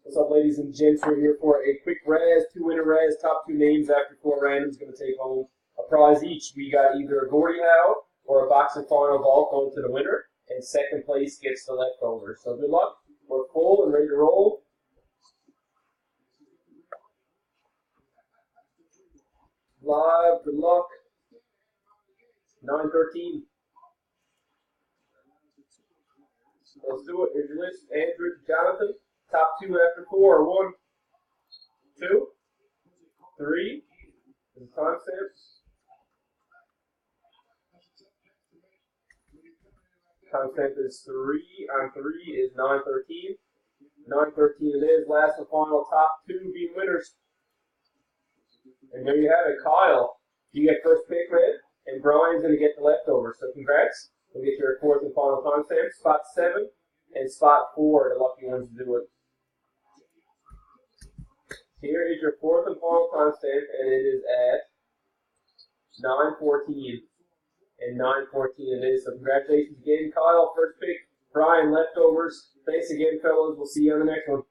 What's up, ladies and gents? We're here for a quick res, 2-winner res, top 2 names after 4 randoms going to take home a prize each. We got either a Gordie Howe or a box of Final Vault going to the winner, and second place gets the leftovers. So good luck. We're full and ready to roll. Live, good luck. 9-13. Let's do it. Here's your list. Andrew, Jonathan. Top 2 after 4. 1, 2, 3. And timestamps. Timestamp is 3 on 3 is 9-13. 9-13 it is. Last and final top 2 being winners. And there you have it. Kyle, you get first pick, man. And Brian's going to get the leftovers. So congrats. You'll get your 4th and final timestamp. Spot 7 and spot 4 are the lucky ones to do it. Here is your 4th and final timestamp, and it is at 9:14. And 9:14 it is. So congratulations again, Kyle. First pick. Brian, leftovers. Thanks again, fellas. We'll see you on the next one.